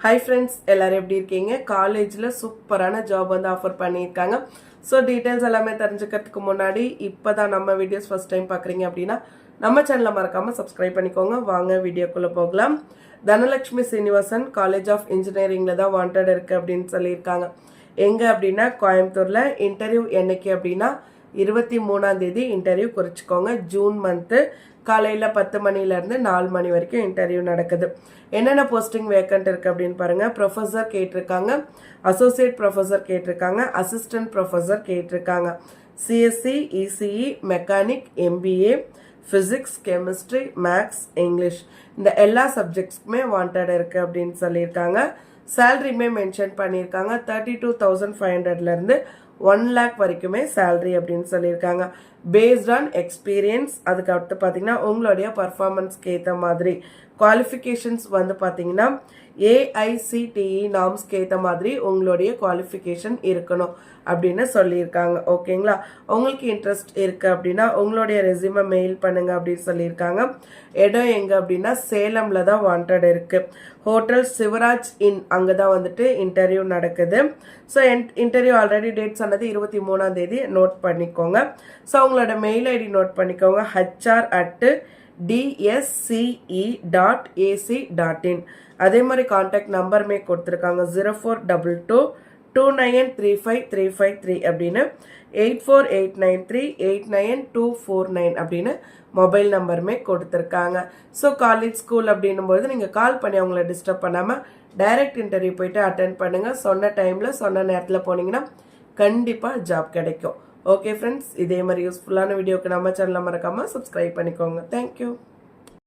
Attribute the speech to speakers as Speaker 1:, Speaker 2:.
Speaker 1: Hi friends, எல்லாரும் எப்படி இருக்கீங்க? காலேஜ்ல சூப்பரான ஜாப் வந்து ஆஃபர் பண்ணியிருக்காங்க. ஸோ டீடைல்ஸ் எல்லாமே தெரிஞ்சுக்கிறதுக்கு முன்னாடி இப்போதான் நம்ம வீடியோஸ் ஃபர்ஸ்ட் டைம் பார்க்குறீங்க அப்படின்னா நம்ம சேனலை மறக்காம சப்ஸ்கிரைப் பண்ணிக்கோங்க. வாங்க வீடியோக்குள்ள போகலாம். தனலட்சுமி சீனிவாசன் காலேஜ் ஆஃப் இன்ஜினியரிங்ல தான் வாண்டட் இருக்கு அப்படின்னு சொல்லியிருக்காங்க. எங்க அப்படின்னா கோயம்புத்தூர்ல. இன்டர்வியூ என்னைக்கு அப்படின்னா 23ஆம் தேதி இன்டர்வியூ குறிச்சுக்கோங்க. ஜூன் மந்த்து காலையில் 10 மணிலேருந்து 4 மணி வரைக்கும் இன்டர்வியூ நடக்குது. என்னென்ன போஸ்டிங் வேக்கண்ட் இருக்குது அப்படின்னு பாருங்கள். ப்ரொஃபஸர் கேட்டிருக்காங்க, அசோசியேட் ப்ரொஃபஸர் கேட்டிருக்காங்க, அசிஸ்டன்ட் ப்ரொஃபஸர் கேட்டிருக்காங்க. CSC, ECE, mechanic, MBA, physics, chemistry, maths, English இந்த எல்லா சப்ஜெக்ட்ஸ்க்குமே வாண்டட் இருக்குது அப்படின்னு சொல்லியிருக்காங்க. சேலரியுமே மென்ஷன் பண்ணியிருக்காங்க. 32,500லேருந்து 1 lakh வரைக்குமே சேலரி அப்படின்னு சொல்லியிருக்காங்க. Based on experience. அதுக்கு அடுத்து பார்த்தீங்கன்னா உங்களுடைய பர்ஃபார்மன்ஸ்க்கு ஏற்ற மாதிரி குவாலிஃபிகேஷன்ஸ் வந்து பார்த்தீங்கன்னா ஏஐசிடிஇ நார்ம்ஸ்க்கு ஏற்ற மாதிரி உங்களுடைய குவாலிஃபிகேஷன் இருக்கணும் அப்படின்னு சொல்லியிருக்காங்க. ஓகேங்களா? உங்களுக்கு இன்ட்ரெஸ்ட் இருக்குது அப்படின்னா உங்களுடைய ரெஸ்யூமை மெயில் பண்ணுங்க அப்படின்னு சொல்லியிருக்காங்க. இடம் எங்கே அப்படின்னா சேலமில் தான் வாண்டட் இருக்குது. ஹோட்டல் சிவராஜ் இன் அங்கே தான் வந்துட்டு இன்டர்வியூ நடக்குது. ஸோ இன்டர்வியூ ஆல்ரெடி டேட் சொன்னது 23ஆம் தேதி நோட் பண்ணிக்கோங்க. ஸோ உங்களோட மெயில் ஐடி நோட் பண்ணிக்கோங்க. hr@dsce.ac.in. அதே மாதிரி கான்டாக்ட் நம்பருமே கொடுத்துருக்காங்க. 0422293535 அப்படின்னு 8489389249 அப்படின்னு மொபைல் நம்பருமே கொடுத்துருக்காங்க. ஸோ காலேஜ் ஸ்கூல் அப்படின்னும் போது நீங்கள் கால் பண்ணி அவங்கள டிஸ்டர்ப் பண்ணாமல் டைரக்ட் இன்டர்வியூ போயிட்டு அட்டென்ட் பண்ணுங்கள். சொன்ன டைமில் சொன்ன நேரத்தில் போனீங்கன்னா கண்டிப்பாக ஜாப் கிடைக்கும். ஓகே ஃப்ரெண்ட்ஸ், இதே மாதிரி யூஸ்ஃபுல்லான வீடியோக்கு நம்ம சேனலை மறக்காமல் சப்ஸ்கிரைப் பண்ணிக்கோங்க. தேங்க்யூ.